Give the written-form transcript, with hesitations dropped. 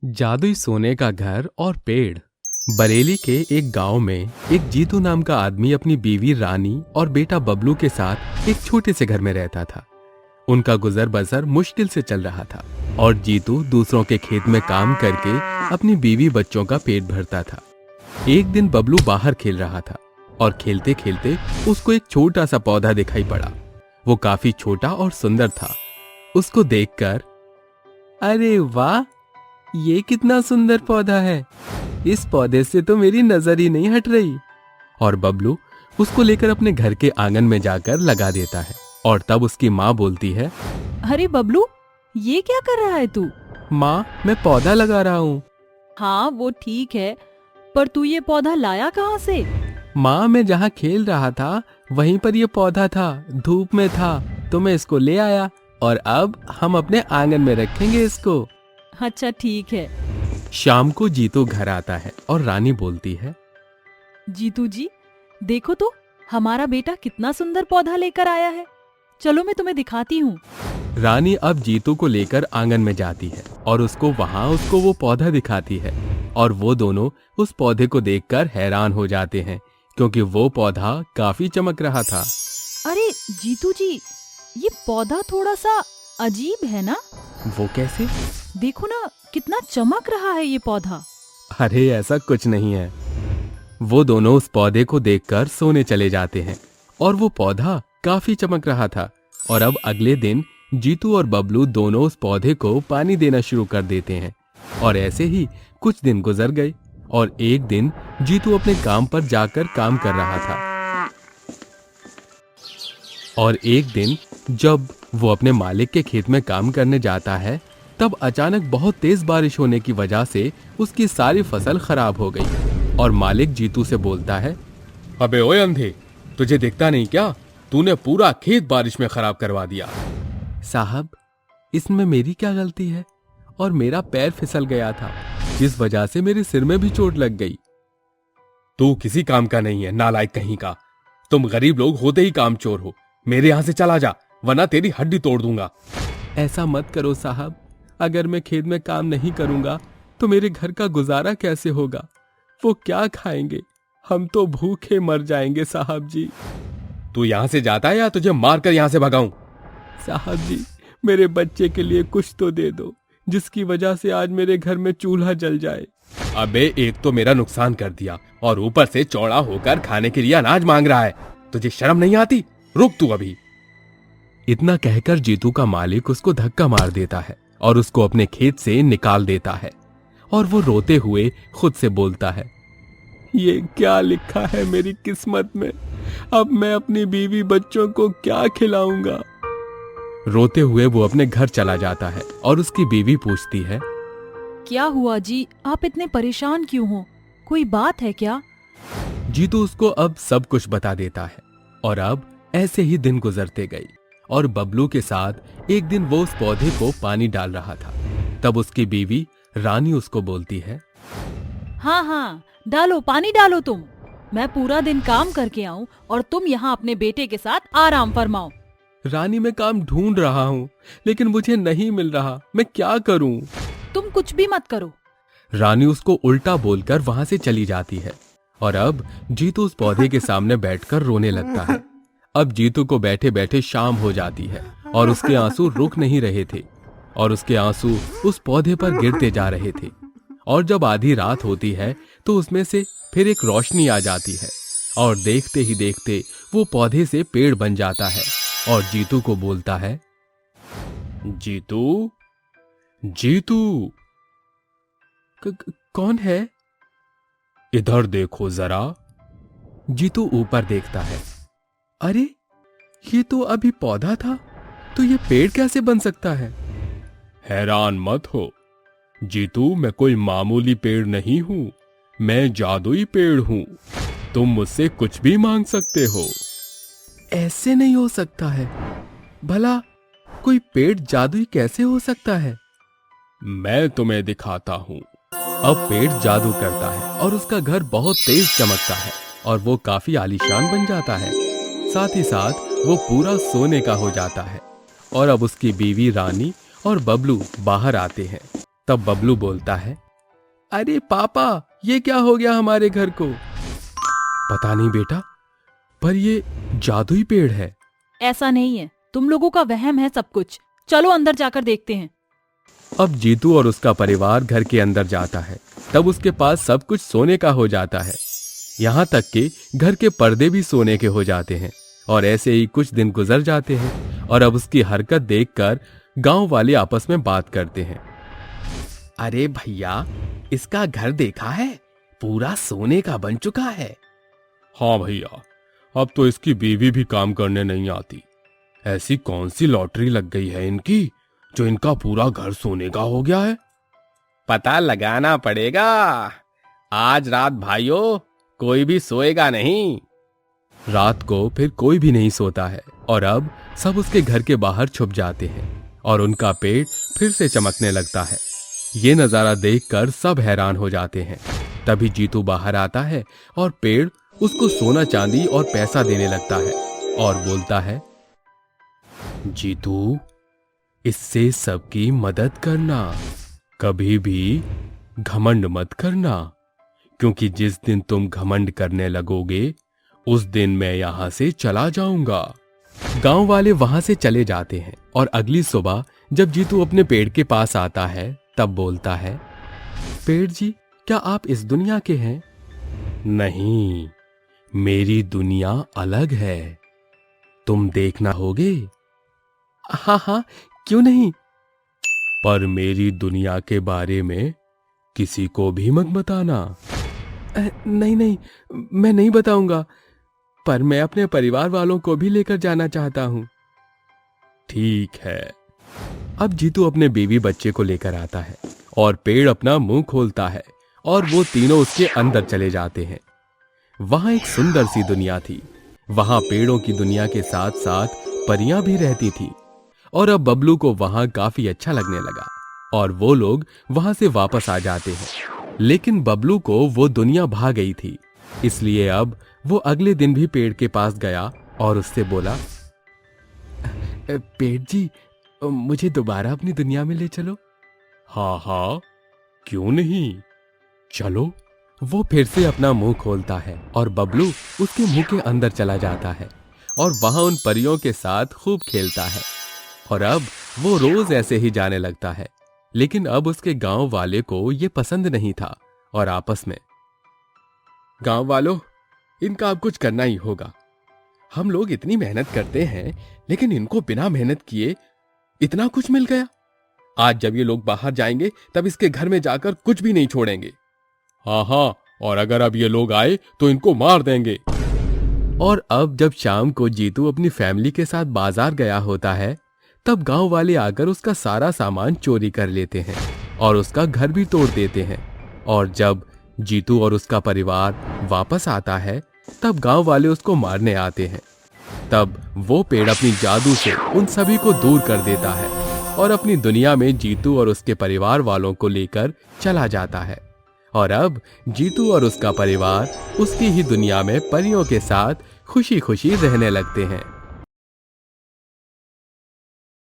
जादुई सोने का घर और पेड़। बरेली के एक गांव में एक जीतू नाम का आदमी अपनी बीवी रानी और बेटा बबलू के साथ एक छोटे से घर में रहता था। उनका गुजर बसर मुश्किल से चल रहा था और जीतू दूसरों के खेत में काम करके अपनी बीवी बच्चों का पेट भरता था। एक दिन बबलू बाहर खेल रहा था और खेलते खेलते उसको एक छोटा सा पौधा दिखाई पड़ा। वो काफी छोटा और सुंदर था। उसको देखकर, अरे वाह, ये कितना सुंदर पौधा है, इस पौधे से तो मेरी नजर ही नहीं हट रही। और बबलू उसको लेकर अपने घर के आंगन में जाकर लगा देता है। और तब उसकी माँ बोलती है, अरे बबलू, ये क्या कर रहा है तू? माँ, मैं पौधा लगा रहा हूँ। हाँ वो ठीक है, पर तू ये पौधा लाया कहाँ से? माँ, मैं जहाँ खेल रहा था वहीं पर ये पौधा था, धूप में था तो मैं इसको ले आया और अब हम अपने आंगन में रखेंगे इसको। अच्छा ठीक है। शाम को जीतू घर आता है और रानी बोलती है, जीतू जी, देखो तो हमारा बेटा कितना सुंदर पौधा लेकर आया है। चलो मैं तुम्हें दिखाती हूँ। रानी अब जीतू को लेकर आंगन में जाती है और उसको वो पौधा दिखाती है। और वो दोनों उस पौधे को देखकर हैरान हो जाते हैं क्योंकि वो पौधा काफी चमक रहा था। अरे जीतू जी, ये पौधा थोड़ा सा अजीब है ना? वो कैसे? देखो ना, कितना चमक रहा है ये पौधा। अरे ऐसा कुछ नहीं है। वो दोनों उस पौधे को देखकर सोने चले जाते हैं और वो पौधा काफी चमक रहा था। और अब अगले दिन जीतू और बबलू दोनों उस पौधे को पानी देना शुरू कर देते हैं। और ऐसे ही कुछ दिन गुजर गए और एक दिन जीतू अपने काम पर जाकर काम कर रहा था। और एक दिन जब वो अपने मालिक के खेत में काम करने जाता है, तब अचानक बहुत तेज बारिश होने की वजह से उसकी सारी फसल खराब हो गई। और मालिक जीतू से बोलता है, अबे ओए अंधे, तुझे दिखता नहीं क्या? तूने पूरा खेत बारिश में खराब करवा दिया। साहब, इसमें मेरी क्या गलती है? और मेरा पैर फिसल गया था, जिस वजह से मेरे सिर में भी चोट लग गई। तू किसी काम का नहीं है, नालायक कहीं का। तुम गरीब लोग होते ही कामचोर हो। मेरे यहाँ से चला जा, वरना तेरी हड्डी तोड़ दूंगा। ऐसा मत करो साहब, अगर मैं खेत में काम नहीं करूंगा तो मेरे घर का गुजारा कैसे होगा? वो क्या खाएंगे? हम तो भूखे मर जाएंगे साहब जी। तू यहाँ से जाता है या तुझे मारकर यहाँ से भगाऊं? साहब जी, मेरे बच्चे के लिए कुछ तो दे दो, जिसकी वजह से आज मेरे घर में चूल्हा जल जाए। अबे, एक तो मेरा नुकसान कर दिया और ऊपर से चौड़ा होकर खाने के लिए अनाज मांग रहा है। तुझे शर्म नहीं आती? रुक तू अभी। इतना कहकर जीतू का मालिक उसको धक्का मार देता है और उसको अपने खेत से निकाल देता है। और वो रोते हुए खुद से बोलता है, ये क्या लिखा है मेरी किस्मत में? अब मैं अपनी बीवी बच्चों को क्या खिलाऊंगा? रोते हुए वो अपने घर चला जाता है और उसकी बीवी पूछती है, क्या हुआ जी, आप इतने परेशान क्यों हो? कोई बात है क्या? जीतू उसको अब सब कुछ बता देता है। और अब ऐसे ही दिन गुजरते गए और बबलू के साथ एक दिन वो उस पौधे को पानी डाल रहा था। तब उसकी बीवी रानी उसको बोलती है, हाँ हाँ, डालो, पानी डालो तुम। मैं पूरा दिन काम करके आऊं और तुम यहाँ अपने बेटे के साथ आराम फरमाओ। रानी, मैं काम ढूंढ रहा हूँ लेकिन मुझे नहीं मिल रहा, मैं क्या करूँ? तुम कुछ भी मत करो। रानी उसको उल्टा बोलकर वहां से चली जाती है। और अब जीतू उस पौधे के सामने बैठकर रोने लगता है। अब जीतू को बैठे बैठे शाम हो जाती है और उसके आंसू रुक नहीं रहे थे और उसके आंसू उस पौधे पर गिरते जा रहे थे। और जब आधी रात होती है तो उसमें से फिर एक रोशनी आ जाती है और देखते ही देखते वो पौधे से पेड़ बन जाता है और जीतू को बोलता है, जीतू, जीतू। कौन है? इधर देखो जरा। जीतू ऊपर देखता है। अरे, ये तो अभी पौधा था, तो ये पेड़ कैसे बन सकता है? हैरान मत हो जीतू, मैं कोई मामूली पेड़ नहीं हूँ, मैं जादुई पेड़ हूँ। तुम मुझसे कुछ भी मांग सकते हो। ऐसे नहीं हो सकता है। भला कोई पेड़ जादुई कैसे हो सकता है? मैं तुम्हें दिखाता हूँ। अब पेड़ जादू करता है और उसका घर बहुत तेज चमकता है और वो काफी आलीशान बन जाता है। साथ ही साथ वो पूरा सोने का हो जाता है। और अब उसकी बीवी रानी और बबलू बाहर आते हैं तब बबलू बोलता है, अरे पापा, ये क्या हो गया हमारे घर को? पता नहीं बेटा, पर ये जादुई पेड़ है। ऐसा नहीं है, तुम लोगों का वहम है सब कुछ। चलो अंदर जाकर देखते हैं। अब जीतू और उसका परिवार घर के अंदर जाता है। तब उसके पास सब कुछ सोने का हो जाता है, यहाँ तक कि घर के पर्दे भी सोने के हो जाते हैं। और ऐसे ही कुछ दिन गुजर जाते हैं और अब उसकी हरकत देखकर गांव वाले आपस में बात करते हैं। अरे भैया, इसका घर देखा है? पूरा सोने का बन चुका है। हाँ भैया, अब तो इसकी बीवी भी काम करने नहीं आती। ऐसी कौन सी लॉटरी लग गई है इनकी जो इनका पूरा घर सोने का हो गया है? पता लगाना पड़ेगा। आज रात भाइयों कोई भी सोएगा नहीं। रात को फिर कोई भी नहीं सोता है और अब सब उसके घर के बाहर छुप जाते हैं और उनका पेट फिर से चमकने लगता है। ये नजारा देखकर सब हैरान हो जाते हैं। तभी जीतू बाहर आता है और पेड़ उसको सोना चांदी और पैसा देने लगता है और बोलता है, जीतू, इससे सबकी मदद करना, कभी भी घमंड मत करना, क्योंकि जिस दिन तुम घमंड करने लगोगे उस दिन मैं यहां से चला जाऊंगा। गांव वाले वहां से चले जाते हैं और अगली सुबह जब जीतू अपने पेड़ के पास आता है तब बोलता है, पेड़ जी, क्या आप इस दुनिया के हैं? नहीं, मेरी दुनिया अलग है, तुम देखना होगे। हाँ हाँ, क्यों नहीं? पर मेरी दुनिया के बारे में किसी को भी मत बताना। नहीं नहीं, मैं नहीं बताऊंगा, पर मैं अपने परिवार वालों को भी लेकर जाना चाहता हूं। ठीक है। अब जीतू अपने बीवी बच्चे को लेकर आता है और पेड़ अपना मुंह खोलता है और वो तीनों उसके अंदर चले जाते हैं। वहां एक सुंदर सी दुनिया थी। वहां पेड़ों की दुनिया के साथ साथ परियां भी रहती थी और अब बबलू को वहां काफी अच्छा लगने लगा और वो लोग वहां से वापस आ जाते हैं। लेकिन बबलू को वो दुनिया भा गई थी, इसलिए अब वो अगले दिन भी पेड़ के पास गया और उससे बोला, पेड़ जी, मुझे दोबारा अपनी दुनिया में ले चलो। हाँ हाँ, क्यों नहीं, चलो। वो फिर से अपना मुंह खोलता है और बबलू उसके मुंह के अंदर चला जाता है और वहां उन परियों के साथ खूब खेलता है। और अब वो रोज ऐसे ही जाने लगता है। लेकिन अब उसके गांव वाले को ये पसंद नहीं था और आपस में, गांव वालों, इनका अब कुछ करना ही होगा। हम लोग इतनी मेहनत करते हैं लेकिन इनको बिना मेहनत किए इतना कुछ मिल गया। आज जब ये लोग बाहर जाएंगे तब इसके घर में जाकर कुछ भी नहीं छोड़ेंगे। हाँ हाँ, और अगर अब ये लोग आए तो इनको मार देंगे। और अब जब शाम को जीतू अपनी फैमिली के साथ बाजार गया होता है तब गांव वाले आकर उसका सारा सामान चोरी कर लेते हैं और उसका घर भी तोड़ देते हैं। और जब जीतू और उसका परिवार वापस आता है तब गांव वाले उसको मारने आते हैं। तब वो पेड़ अपनी जादू से उन सभी को दूर कर देता है और अपनी दुनिया में जीतू और उसके परिवार वालों को लेकर चला जाता है। और अब जीतू और उसका परिवार उसकी ही दुनिया में परियों के साथ खुशी खुशी रहने लगते हैं।